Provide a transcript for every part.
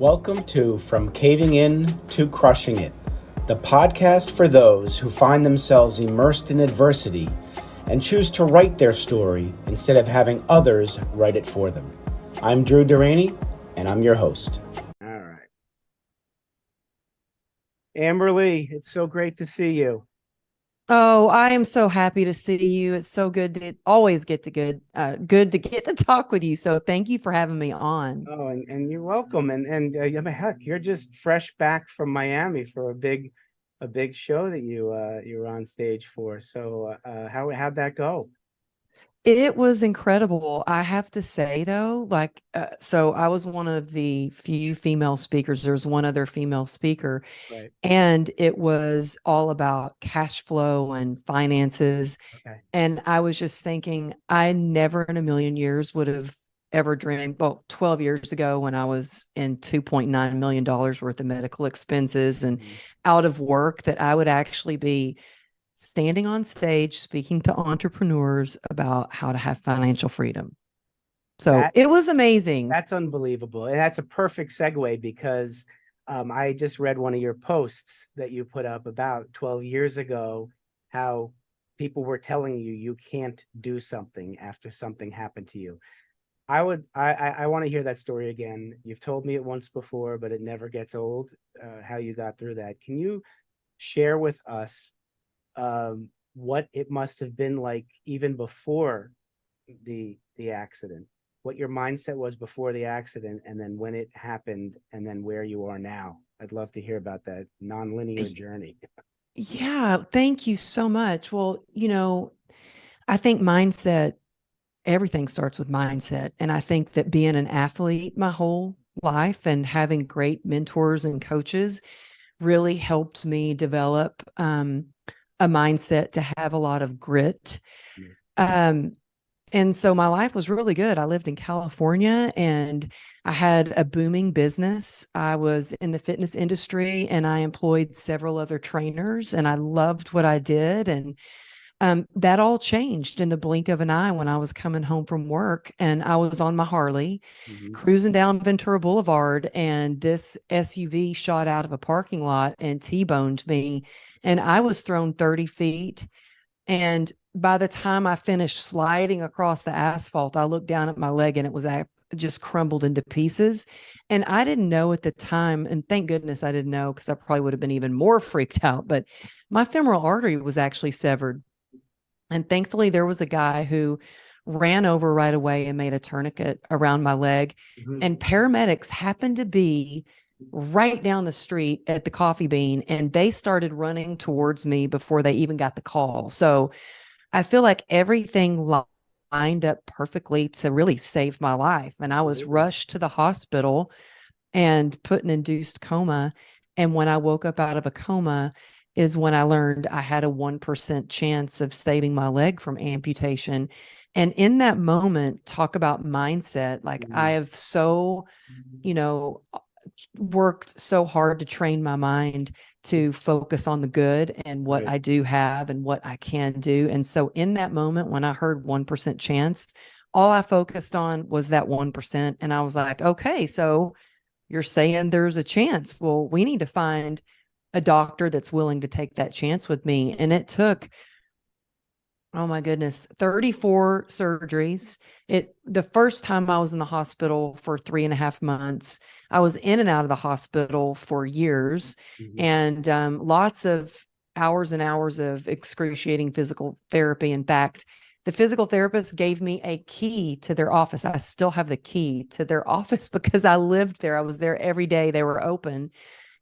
Welcome to From Caving In to Crushing It, the podcast for those who find themselves immersed in adversity and choose to write their story instead of having others write it for them. I'm Drew Duraney, and I'm your host. All right. Amber Lee, it's so great to see you. Oh, I am so happy to see you. It's so good to always get to good to get to talk with you. So thank you for having me on. Oh, and you're welcome. And heck, you're just fresh back from Miami for a big show that you were on stage for. So how'd that go? It was incredible. I have to say though, so I was one of the few female speakers. There's one other female speaker, Right. and it was all about cash flow and finances. Okay. And I was just thinking, I never in a million years would have ever dreamed, well, 12 years ago when I was in $2.9 million worth of medical expenses and out of work, that I would actually be standing on stage speaking to entrepreneurs about how to have financial freedom. So it was amazing. That's unbelievable. And that's a perfect segue because I just read one of your posts that you put up about 12 years ago, how people were telling you you can't do something after something happened to you. I want to hear that story again. You've told me it once before, but it never gets old, how you got through that. Can you share with us what it must have been like even before the accident, what your mindset was before the accident, and then when it happened, and then where you are now? I'd love to hear about that non-linear journey. Yeah, thank you so much. Well, I think mindset, everything starts with mindset. And I think that being an athlete my whole life and having great mentors and coaches really helped me develop a mindset to have a lot of grit. And so my life was really good. I lived in California and I had a booming business. I was in the fitness industry and I employed several other trainers and I loved what I did. And that all changed in the blink of an eye when I was coming home from work and I was on my Harley cruising down Ventura Boulevard, and this SUV shot out of a parking lot and T-boned me, and I was thrown 30 feet. And by the time I finished sliding across the asphalt, I looked down at my leg and it was just crumbled into pieces. And I didn't know at the time, and thank goodness I didn't know because I probably would have been even more freaked out, but my femoral artery was actually severed. And thankfully, there was a guy who ran over right away and made a tourniquet around my leg. And paramedics happened to be right down the street at the Coffee Bean, and they started running towards me before they even got the call. So I feel like everything lined up perfectly to really save my life. And I was rushed to the hospital and put in induced coma. And when I woke up out of a coma is when I learned I had a 1% chance of saving my leg from amputation. And in that moment, talk about mindset. Like I have worked so hard to train my mind to focus on the good and what I do have and what I can do. And so in that moment, when I heard 1% chance, all I focused on was that 1%. And I was like, okay, so you're saying there's a chance. Well, we need to find a doctor that's willing to take that chance with me. And it took, oh my goodness, 34 surgeries. The first time I was in the hospital for 3.5 months, I was in and out of the hospital for years, and lots of hours and hours of excruciating physical therapy. In fact, the physical therapist gave me a key to their office. I still have the key to their office because I lived there. I was there every day they were open.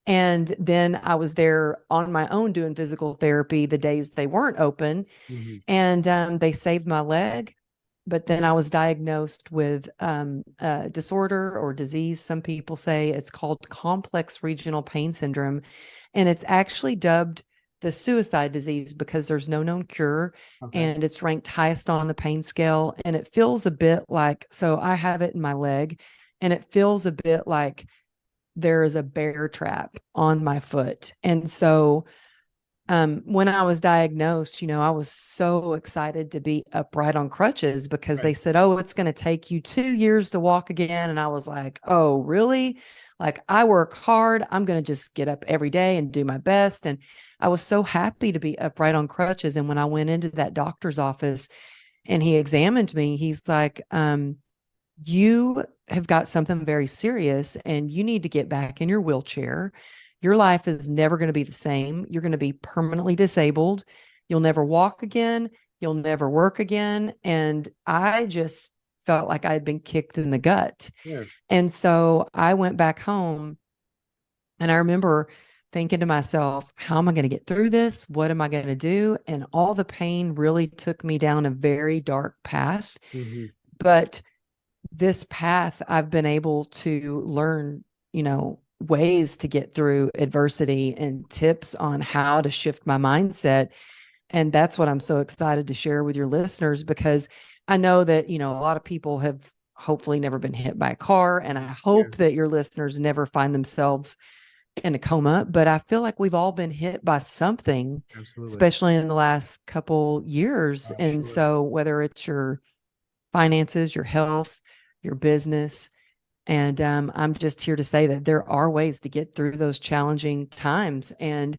And then I was there on my own doing physical therapy the days they weren't open. And they saved my leg. But then I was diagnosed with a disorder or disease. Some people say it's called complex regional pain syndrome. And it's actually dubbed the suicide disease because there's no known cure. And it's ranked highest on the pain scale. And it feels a bit like, so I have it in my leg, and it feels a bit like there is a bear trap on my foot. And so when I was diagnosed, I was so excited to be upright on crutches because they said, oh, it's going to take you 2 years to walk again. And I was like, oh, really? Like, I work hard. I'm going to just get up every day and do my best. And I was so happy to be upright on crutches. And when I went into that doctor's office and he examined me, he's like, you have got something very serious and you need to get back in your wheelchair. Your life is never going to be the same. You're going to be permanently disabled. You'll never walk again. You'll never work again. And I just felt like I had been kicked in the gut. Yeah. And so I went back home and I remember thinking to myself, how am I going to get through this? What am I going to do? And all the pain really took me down a very dark path. Mm-hmm. But this path, I've been able to learn, ways to get through adversity and tips on how to shift my mindset. And that's what I'm so excited to share with your listeners, because I know that, a lot of people have hopefully never been hit by a car. And I hope that your listeners never find themselves in a coma, but I feel like we've all been hit by something, especially in the last couple years. And so whether it's your finances, your health, your business, and I'm just here to say that there are ways to get through those challenging times. And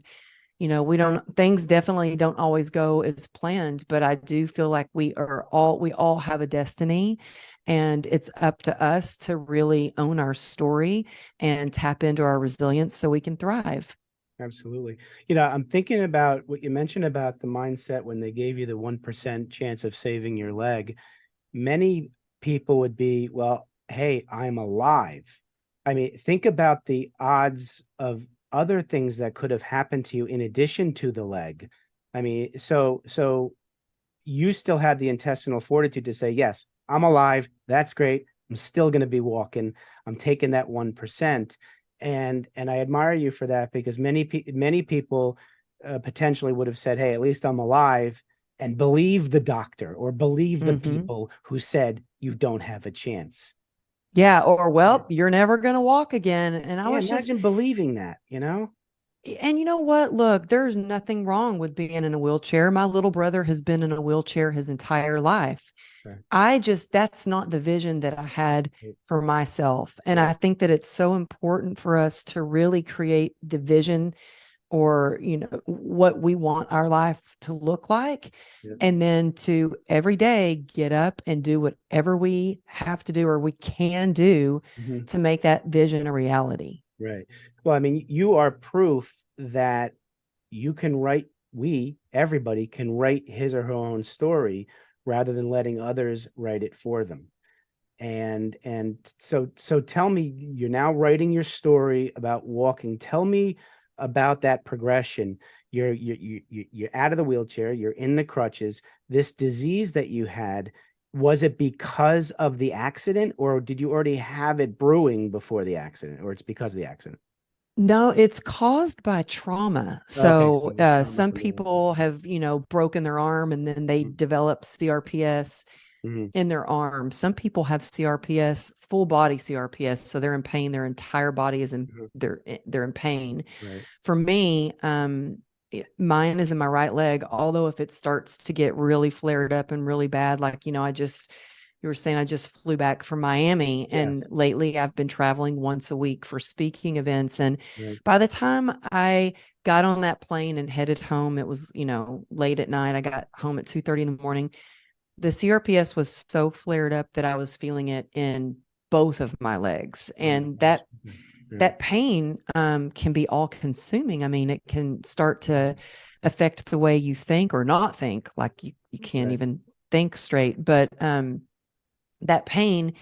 things definitely don't always go as planned, but I do feel like we all have a destiny, and it's up to us to really own our story and tap into our resilience so we can thrive. Absolutely. I'm thinking about what you mentioned about the mindset when they gave you the 1% chance of saving your leg. Many people would be, well, hey, I'm alive. I mean, think about the odds of other things that could have happened to you in addition to the leg. I mean, so you still had the intestinal fortitude to say, yes, I'm alive. That's great. I'm still going to be walking. I'm taking that 1%. And I admire you for that, because many people potentially would have said, hey, at least I'm alive, and believe the doctor or believe the people who said you don't have a chance. Yeah. Or, well, you're never going to walk again. And I was imagine believing that, And you know what? Look, there's nothing wrong with being in a wheelchair. My little brother has been in a wheelchair his entire life. Right. That's not the vision that I had for myself. And I think that it's so important for us to really create the vision, or, what we want our life to look like. Yeah. And then to every day get up and do whatever we have to do or we can do to make that vision a reality. Right. Well, I mean, you are proof that everybody can write his or her own story rather than letting others write it for them. And so tell me, you're now writing your story about walking. Tell me about that progression. You're out of the wheelchair, you're in the crutches. This disease that you had, was it because of the accident, or did you already have it brewing before the accident, or it's because of the accident? No, it's caused by trauma. So, some people have, broken their arm and then they develop CRPS in their arm. Some people have CRPS, full body CRPS. So they're in pain. Their entire body is they're in pain. Right. For me, mine is in my right leg. Although if it starts to get really flared up and really bad, like, you were saying, I just flew back from Miami, and lately I've been traveling once a week for speaking events. And by the time I got on that plane and headed home, it was, late at night. I got home at 2:30 in the morning. The CRPS was so flared up that I was feeling it in both of my legs. And that pain can be all consuming. I mean, it can start to affect the way you think or not think, like you can't even think straight. But that pain,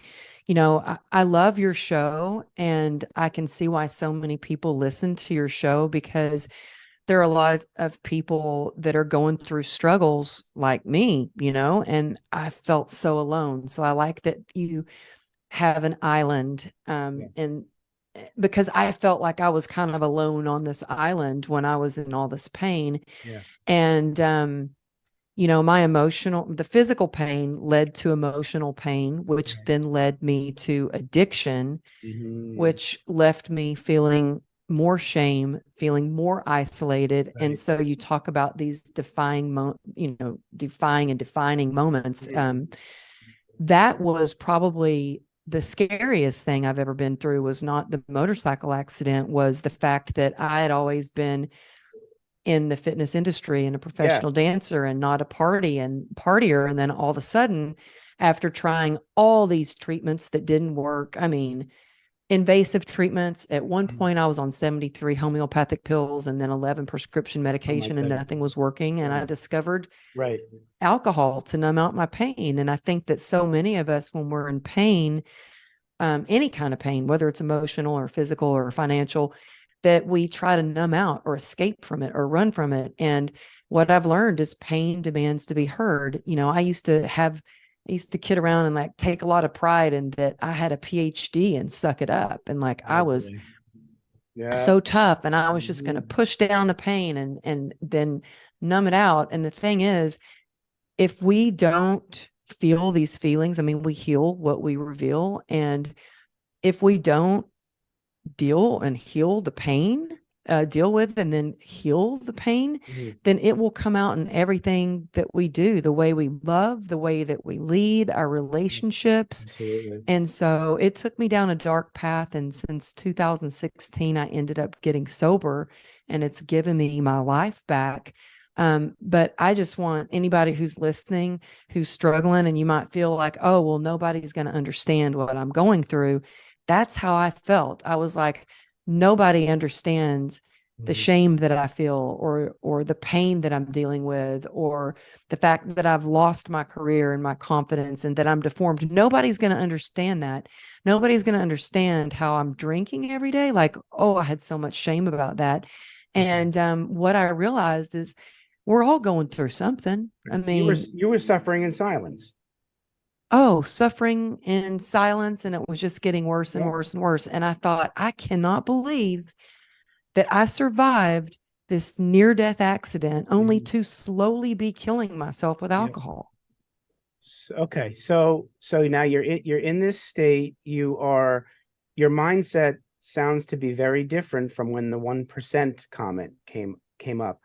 I love your show, and I can see why so many people listen to your show, because there are a lot of people that are going through struggles like me, and I felt so alone. So I like that you have an island, and because I felt like I was kind of alone on this island when I was in all this pain. Yeah. And, the physical pain led to emotional pain, which then led me to addiction, which left me feeling more shame, feeling more isolated. Right. And so you talk about these defying and defining moments. That was probably the scariest thing I've ever been through was not the motorcycle accident, was the fact that I had always been in the fitness industry and a professional dancer and not a partier. And then all of a sudden, after trying all these treatments that didn't work, I mean, invasive treatments. At one point, I was on 73 homeopathic pills and then 11 prescription medication, and nothing was working. And I discovered alcohol to numb out my pain. And I think that so many of us, when we're in pain, any kind of pain, whether it's emotional or physical or financial, that we try to numb out or escape from it or run from it. And what I've learned is pain demands to be heard. You know, I used to kid around and like take a lot of pride in that I had a PhD and suck it up. And like, I was so tough, and I was just going to push down the pain and then numb it out. And the thing is, if we don't feel these feelings, I mean, we heal what we reveal. And if we don't deal and heal the pain, deal with and then heal the pain, then it will come out in everything that we do, the way we love, the way that we lead our relationships. Absolutely. And so it took me down a dark path. And since 2016, I ended up getting sober, and it's given me my life back. But I just want anybody who's listening, who's struggling, and you might feel like, oh, well, nobody's going to understand what I'm going through. That's how I felt. I was like, nobody understands the shame that I feel, or the pain that I'm dealing with, or the fact that I've lost my career and my confidence and that I'm deformed. Nobody's going to understand that. Nobody's going to understand how I'm drinking every day. Like, oh, I had so much shame about that. And what I realized is we're all going through something. I mean, you were suffering in silence. Oh, suffering in silence. And it was just getting worse and worse and worse. And I thought, I cannot believe that I survived this near-death accident only to slowly be killing myself with alcohol. Okay. So now you're in this state. Your mindset sounds to be very different from when the 1% comment came up.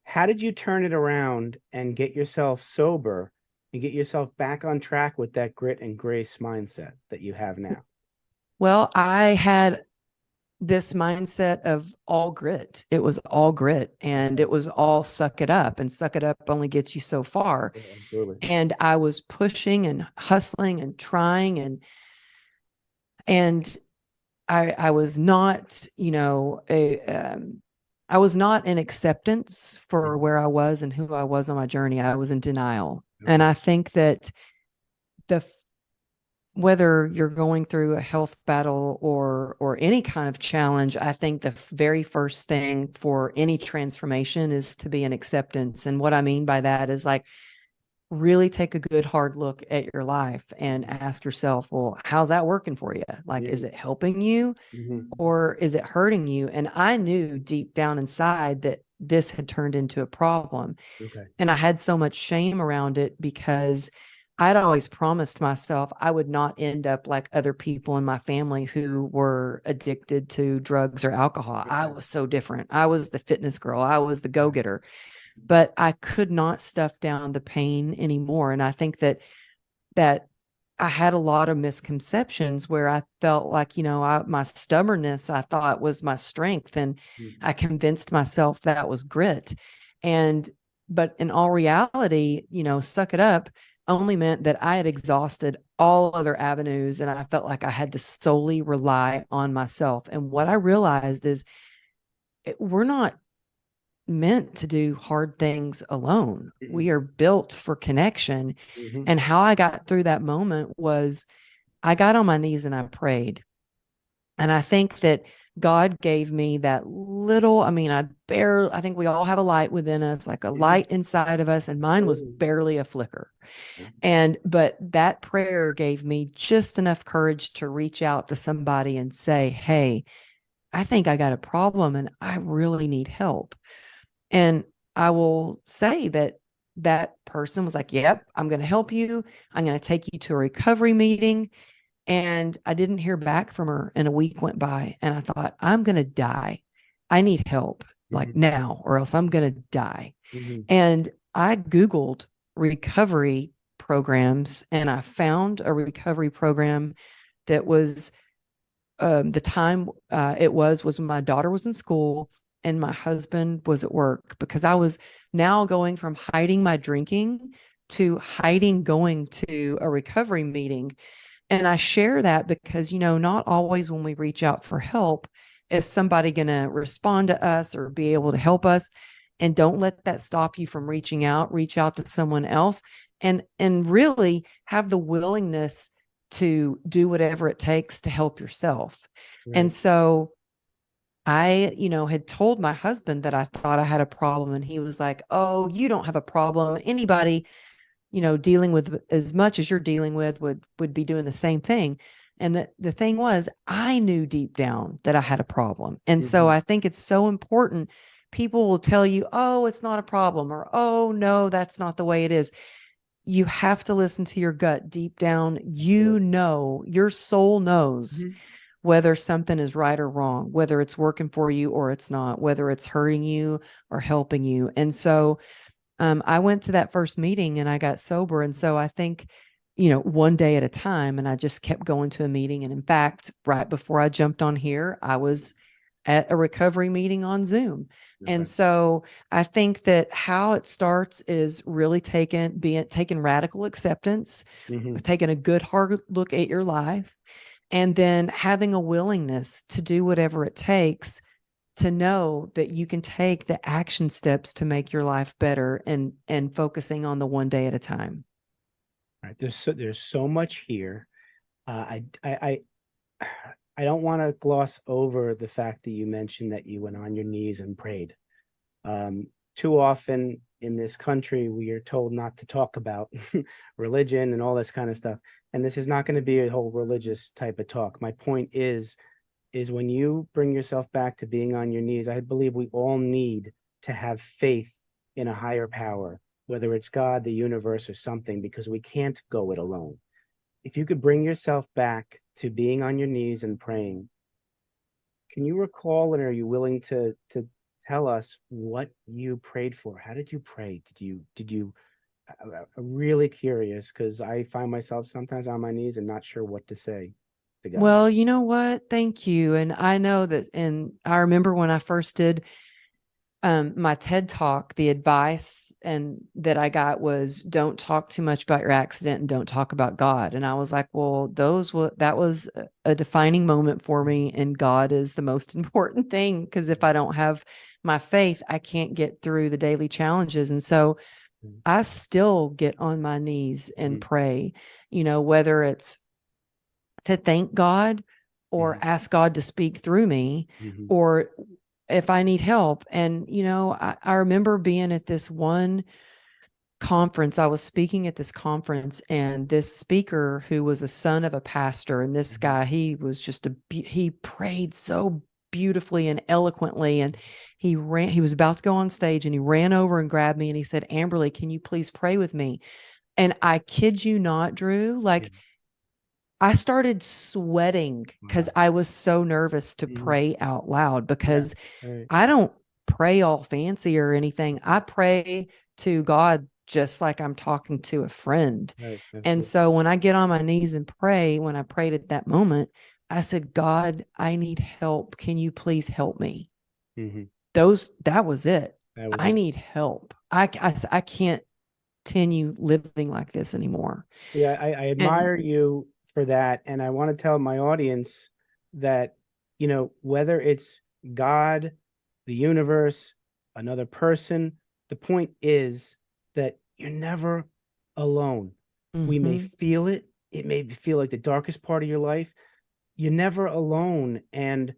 How did you turn it around and get yourself sober and get yourself back on track with that grit and grace mindset that you have now? Well, I had this mindset of all grit. It was all grit, and it was all suck it up, and suck it up only gets you so far. Yeah, absolutely. And I was pushing and hustling and trying, and I was not, I was not in acceptance for where I was and who I was on my journey. I was in denial. Okay. And I think that whether you're going through a health battle or any kind of challenge, I think the very first thing for any transformation is to be in acceptance. And what I mean by that is like, really take a good hard look at your life and ask yourself, well, how's that working for you? Like, is it helping you or is it hurting you? And I knew deep down inside that this had turned into a problem. Okay. And I had so much shame around it because I'd always promised myself I would not end up like other people in my family who were addicted to drugs or alcohol. I was so different. I was the fitness girl. I was the go-getter. But I could not stuff down the pain anymore. And I think that I had a lot of misconceptions where I felt like, my stubbornness, I thought was my strength. And I convinced myself that was grit. But in all reality, suck it up only meant that I had exhausted all other avenues. And I felt like I had to solely rely on myself. And what I realized is we're not meant to do hard things alone. We are built for connection. And how I got through that moment was I got on my knees and I prayed. And I think that God gave me that little, I think we all have a light within us, like a light inside of us. And mine was barely a flicker. But that prayer gave me just enough courage to reach out to somebody and say, hey, I think I got a problem and I really need help. And I will say that person was like, yep, I'm going to help you. I'm going to take you to a recovery meeting. And I didn't hear back from her, and a week went by, and I thought, I'm going to die. I need help like now, or else I'm going to die. And I Googled recovery programs, and I found a recovery program that was the time it was when my daughter was in school and my husband was at work, because I was now going from hiding my drinking to hiding going to a recovery meeting. And I share that because, not always when we reach out for help is somebody going to respond to us or be able to help us. And don't let that stop you from reaching out. Reach out to someone else and really have the willingness to do whatever it takes to help yourself. Right. And so I, had told my husband that I thought I had a problem, and he was like, "Oh, you don't have a problem. Anybody, dealing with as much as you're dealing with would be doing the same thing." And the thing was, I knew deep down that I had a problem. And so I think it's so important. People will tell you, "Oh, it's not a problem," or, "Oh, no, that's not the way it is." You have to listen to your gut deep down. Your soul knows whether something is right or wrong, whether it's working for you or it's not, whether it's hurting you or helping you. And so I went to that first meeting and I got sober. And so I think, one day at a time, and I just kept going to a meeting. And in fact, right before I jumped on here, I was at a recovery meeting on Zoom. Okay. And so I think that how it starts is really taking radical acceptance, taking a good hard look at your life, and then having a willingness to do whatever it takes to know that you can take the action steps to make your life better, and focusing on the one day at a time. All right. There's so much here. I don't want to gloss over the fact that you mentioned that you went on your knees and prayed. Too often in this country, we are told not to talk about religion and all this kind of stuff. And this is not going to be a whole religious type of talk. My point is when you bring yourself back to being on your knees, I believe we all need to have faith in a higher power, whether it's God, the universe, or something, because we can't go it alone. If you could bring yourself back to being on your knees and praying, can you recall, and are you willing to tell us what you prayed for? How did you pray? Did you I'm really curious, because I find myself sometimes on my knees and not sure what to say to God. Well, you know what? Thank you. And I know that, and I remember when I first did my TED talk, the advice that I got was, don't talk too much about your accident and don't talk about God. And I was like, well, that was a defining moment for me. And God is the most important thing, because if I don't have my faith, I can't get through the daily challenges. And so I still get on my knees and pray, whether it's to thank God or ask God to speak through me, or if I need help. And, I remember being at this one conference. I was speaking at this conference, and this speaker, who was a son of a pastor, and this guy, he was just he prayed so beautifully and eloquently. And he was about to go on stage, and he ran over and grabbed me and he said, "Amberly, can you please pray with me?" And I kid you not, Drew, I started sweating because I was so nervous to pray out loud, because I don't pray all fancy or anything. I pray to God just like I'm talking to a friend. And so when I get on my knees and pray, when I prayed at that moment, I said, "God, I need help. Can you please help me?" That was it. I need help. I can't continue living like this anymore. Yeah, I admire you for that. And I want to tell my audience that, whether it's God, the universe, another person, the point is that you're never alone. We may feel it. It may feel like the darkest part of your life. You're never alone. And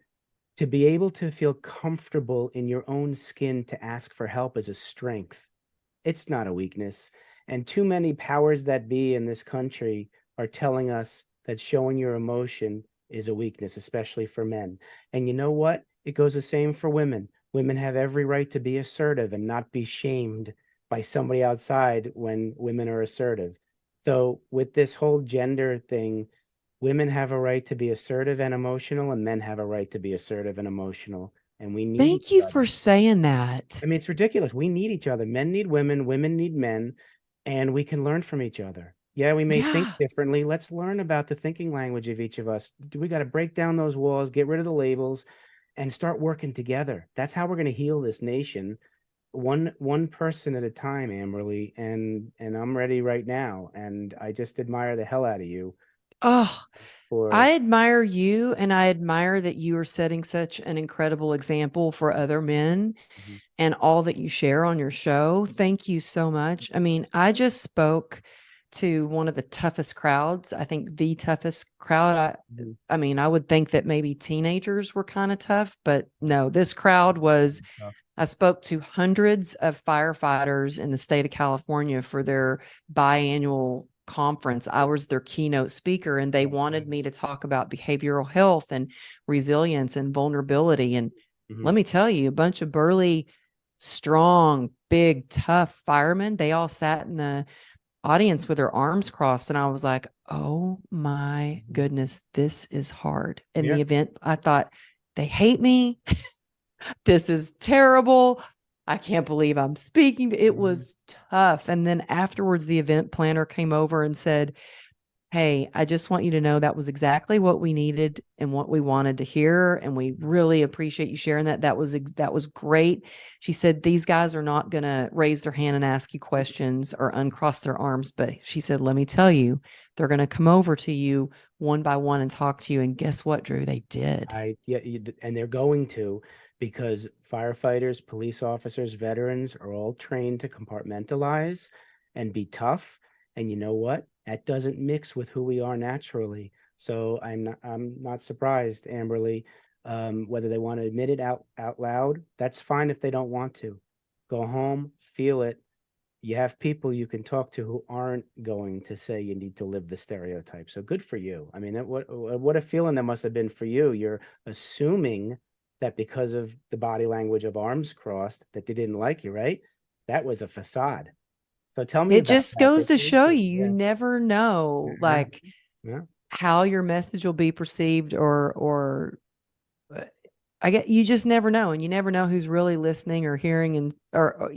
to be able to feel comfortable in your own skin to ask for help is a strength. It's not a weakness. And too many powers that be in this country are telling us that showing your emotion is a weakness, especially for men. And you know what? It goes the same for women. Women have every right to be assertive and not be shamed by somebody outside when women are assertive. So with this whole gender thing, women have a right to be assertive and emotional, and men have a right to be assertive and emotional. And we need Thank you for saying that. I mean, it's ridiculous. We need each other. Men need women, women need men, and we can learn from each other. Yeah, we may think Yeah. differently. Let's learn about the thinking language of each of us. We got to break down those walls, get rid of the labels, and start working together. That's how we're going to heal this nation, one person at a time, Amberly. And I'm ready right now. And I just admire the hell out of you Oh, for. I admire you, and I admire that you are setting such an incredible example for other men Mhm. and all that you share on your show. Thank you so much. I mean, I just spoke to one of the toughest crowds. I think the toughest crowd. Mhm. I mean, I would think that maybe teenagers were kind of tough, but no, this crowd was. I spoke to hundreds of firefighters in the state of California for their biannual conference. I was their keynote speaker, and they wanted me to talk about behavioral health and resilience and vulnerability. And Mhm. let me tell you, a bunch of burly, strong, big, tough firemen, they all sat in the audience with their arms crossed. And I was like, oh my Mhm. goodness, this is hard. In Yeah. the event, I thought, they hate me. This is terrible. I can't believe I'm speaking. It Mhm. was tough. And then afterwards, the event planner came over and said, hey, I just want you to know that was exactly what we needed and what we wanted to hear. And we really appreciate you sharing that. That was great. She said, these guys are not going to raise their hand and ask you questions or uncross their arms. But she said, let me tell you, they're going to come over to you one by one and talk to you. And guess what, Drew? They did. Yeah, and they're going to, because firefighters, police officers, veterans are all trained to compartmentalize and be tough. And you know what? That doesn't mix with who we are naturally. So I'm not surprised, Amberly. Whether they want to admit it out loud, that's fine if they don't want to. Go home, feel it. You have people you can talk to who aren't going to say you need to live the stereotype. So good for you. I mean, what a feeling that must have been for you. You're assuming that because of the body language of arms crossed that they didn't like you, right? That was a facade. So tell me It about just that. goes to show Vacation. you, you Yeah. never know, Yeah. like Yeah. how your message will be perceived, or uh, I get, you just never know, and you never know who's really listening or hearing, and or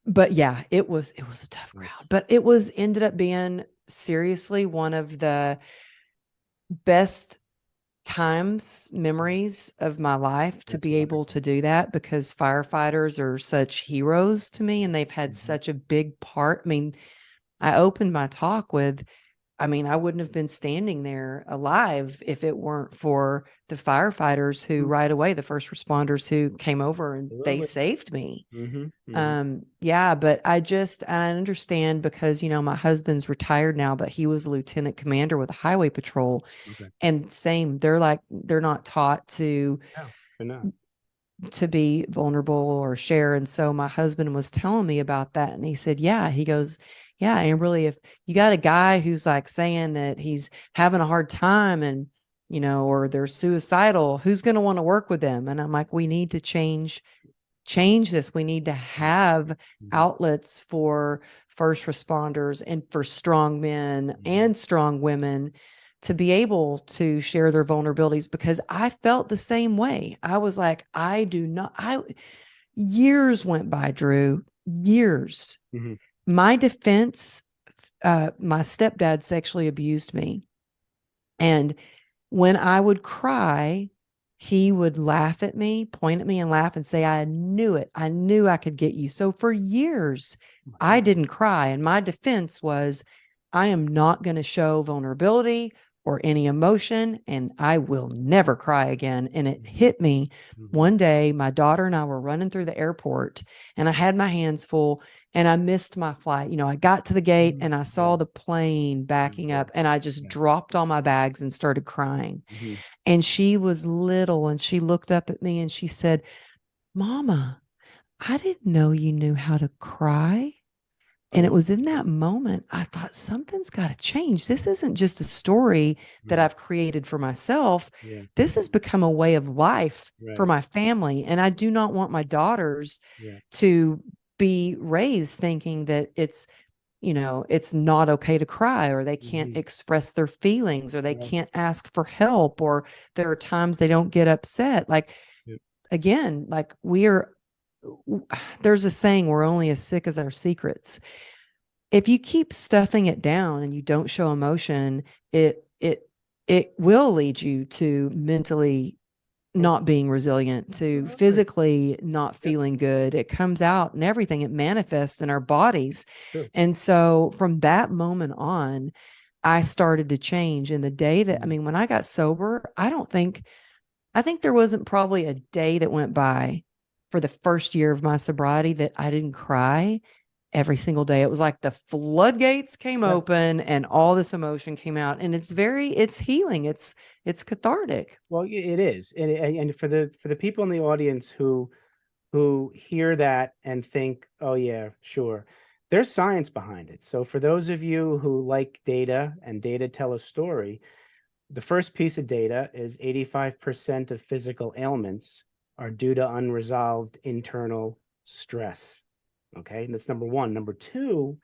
but yeah, it was a tough Nice. crowd, but it was ended up being seriously one of the best times, memories of my life, to That's be able wonderful. to do that, because firefighters are such heroes to me and they've had Mhm. such a big part. I mean, I opened my talk with, I mean, I wouldn't have been standing there alive if it weren't for the firefighters who Mhm. right away, the first responders who came over and they Absolutely. saved me. Hmm. Yeah, but I understand, because, my husband's retired now, but he was a lieutenant commander with the highway patrol, Okay. and same, they're not taught No, they're not. to be vulnerable or share. And so my husband was telling me about that. And he said, yeah, he goes, yeah, and really, if you got a guy who's like saying that he's having a hard time, and, or they're suicidal, who's going to want to work with them? And I'm like, we need to change this. We need to have Mhm. outlets for first responders and for strong men Mhm. and strong women to be able to share their vulnerabilities, because I felt the same way. I was like, I do not, years went by, Drew, years. Mhm. My defense, my stepdad sexually abused me. And when I would cry, he would laugh at me, point at me and laugh and say, I knew it. I knew I could get you. So for years, I Wow. didn't cry. And my defense was, I am not going to show vulnerability or any emotion, and I will never cry again. And it Mhm. hit me Mhm. one day. My daughter and I were running through the airport, and I had my hands full, and I missed my flight. I got to the gate Mhm. and I saw Yeah. the plane backing Yeah. up, and I just Yeah. dropped all my bags and started crying. Mhm. And she was little, and she looked up at me and she said, Mama, I didn't know you knew how to cry. And it Oh. was in that moment I thought, something's got to change. This isn't just a story that Mhm. I've created for myself. Yeah. This has become a way of life for Right. my family. And I do not want my daughters Yeah. to be raised thinking that it's not okay to cry, or they can't Mhm. express their feelings, or they Right. can't ask for help, or there are times they don't get upset. Like, Yep. again, like, there's a saying, we're only as sick as our secrets. if you keep stuffing it down and you don't show emotion, it will lead you to mentally not being resilient, to physically not feeling good. It comes out and everything, it manifests in our bodies. True. And so from that moment on, I started to change. And the day that, I mean, when I got sober, I think there wasn't probably a day that went by for the first year of my sobriety that I didn't cry every single day. It was like the floodgates came open and all this emotion came out, and it's healing. It's cathartic. Well, it is. And for the people in the audience who hear that and think, oh yeah, sure, there's science behind it. So for those of you who like data and data tell a story, the first piece of data is 85% of physical ailments are due to unresolved internal stress. Okay, and that's number one. Number two,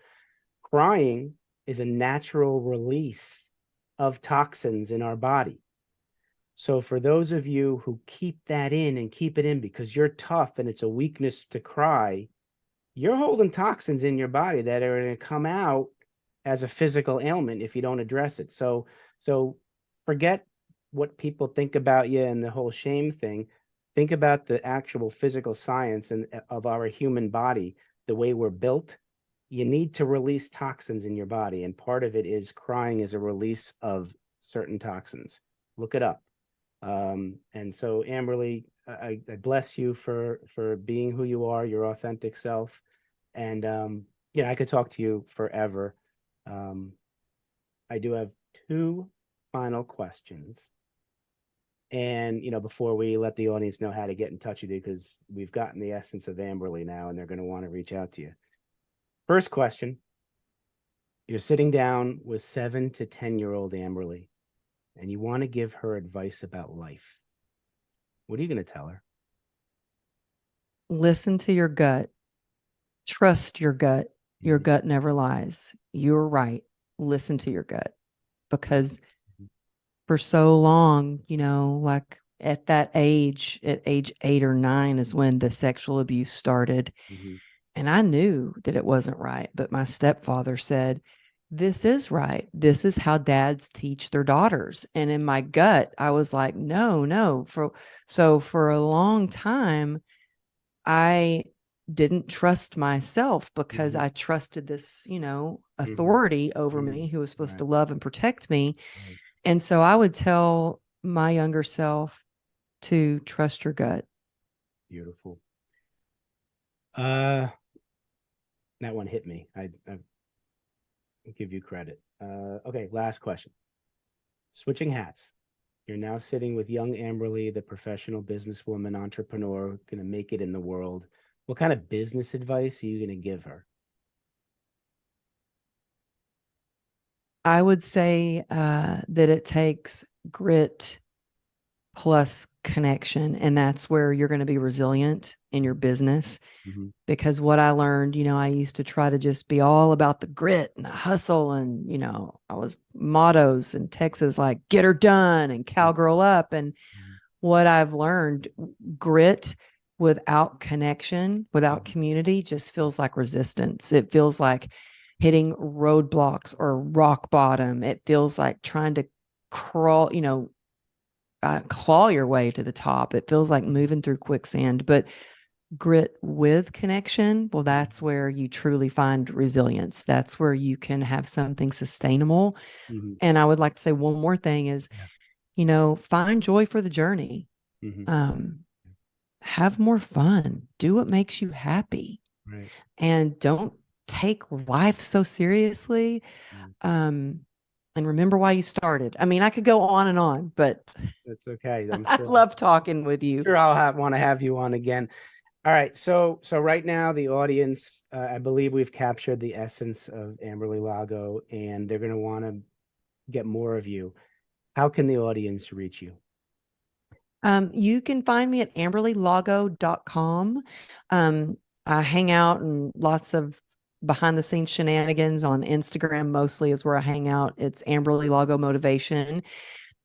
crying is a natural release of toxins in our body. So for those of you who keep that in and keep it in because you're tough and it's a weakness to cry, you're holding toxins in your body that are going to come out as a physical ailment if you don't address it. So forget what people think about you and the whole shame thing. Think about the actual physical science and of our human body, the way we're built. You need to release toxins in your body, and part of it is crying is a release of certain toxins. Look it up. And so Amberly, I bless you for being who you are, your authentic self. And yeah, I could talk to you forever. I do have two final questions. And before we let the audience know how to get in touch with you, because we've gotten the essence of Amberly now, and they're going to want to reach out to you. First question: you're sitting down with 7 to 10-year-old Amberly, and you want to give her advice about life. What are you going to tell her? Listen to your gut. Trust your gut. Your gut never lies. You're right. Listen to your gut, because for so long, like at that age, at age 8 or 9 is when the sexual abuse started. And I knew that it wasn't right. But my stepfather said, this is right. This is how dads teach their daughters. And in my gut, I was like, no. So for a long time, I didn't trust myself because I trusted this, authority over me who was supposed to love and protect me. And so I would tell my younger self to trust your gut. Beautiful. That one hit me. I give you credit. Okay, last question. Switching hats. You're now sitting with young Amberly, the professional businesswoman, entrepreneur, going to make it in the world. What kind of business advice are you going to give her? I would say that it takes grit plus connection. And that's where you're going to be resilient in your business. Because what I learned, I used to try to just be all about the grit and the hustle. And, I was mottos in Texas, like get her done and cowgirl up. And what I've learned, grit without connection, without community, just feels like resistance. It feels like hitting roadblocks or rock bottom. It feels like trying to crawl, claw your way to the top. It feels like moving through quicksand. But grit with connection, well, that's where you truly find resilience. That's where you can have something sustainable. And I would like to say one more thing is, find joy for the journey. Have more fun. Do what makes you happy. And don't take life so seriously. And remember why you started. I mean, I could go on and on, but that's okay. I love talking with you. Sure, I'll want to have you on again. All right. So right now the audience, I believe we've captured the essence of Amberly Lago, and they're going to want to get more of you. How can the audience reach you? You can find me at amberlylago.com. I hang out and lots of behind the scenes shenanigans on Instagram, mostly is where I hang out. It's Amberly Lago Motivation.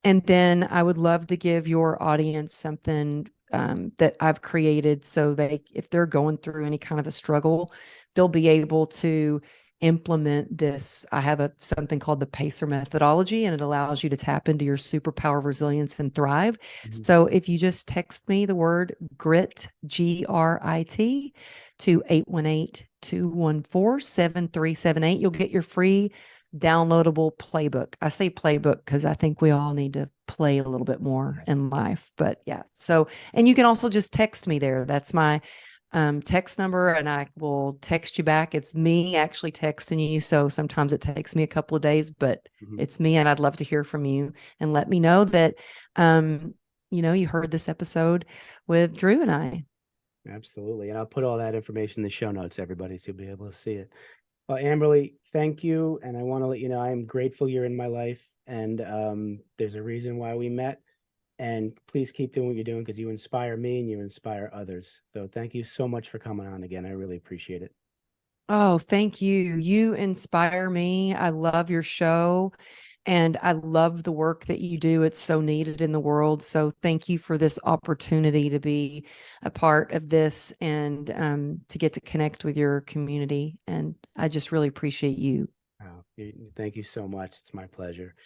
And then I would love to give your audience something that I've created so if they're going through any kind of a struggle, they'll be able to implement this. I have something called the PACER methodology, and it allows you to tap into your superpower of resilience and thrive. So if you just text me the word GRIT, GRIT, to 818-214-7378, you'll get your free downloadable playbook. I say playbook because I think we all need to play a little bit more in life. But yeah, so, and you can also just text me there. That's my text number, and I will text you back. It's me actually texting you. So sometimes it takes me a couple of days, but it's me, and I'd love to hear from you and let me know that, you heard this episode with Drew and I. Absolutely. And I'll put all that information in the show notes, everybody, so you'll be able to see it. Well, Amberly, thank you. And I want to let you know, I'm grateful you're in my life, and there's a reason why we met. And please keep doing what you're doing, because you inspire me and you inspire others. So thank you so much for coming on again. I really appreciate it. Oh, thank you. You inspire me. I love your show, and I love the work that you do. It's so needed in the world. So thank you for this opportunity to be a part of this, and to get to connect with your community. And I just really appreciate you. Oh, thank you so much. It's my pleasure.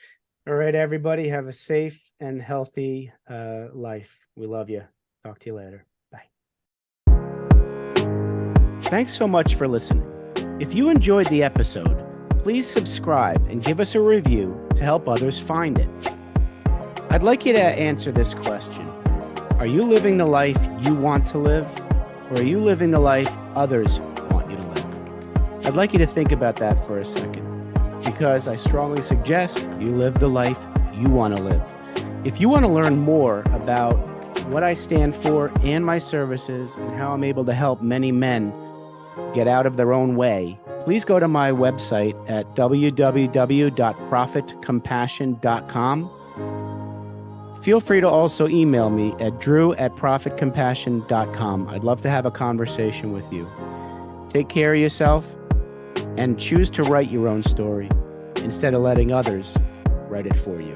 All right, everybody, have a safe and healthy life. We love you. Talk to you later. Bye. Thanks so much for listening. If you enjoyed the episode, please subscribe and give us a review to help others find it. I'd like you to answer this question. Are you living the life you want to live, or are you living the life others want you to live? I'd like you to think about that for a second, because I strongly suggest you live the life you want to live. If you want to learn more about what I stand for and my services and how I'm able to help many men get out of their own way, please go to my website at www.profitcompassion.com. Feel free to also email me at drew@profitcompassion.com. I'd love to have a conversation with you. Take care of yourself and choose to write your own story instead of letting others write it for you.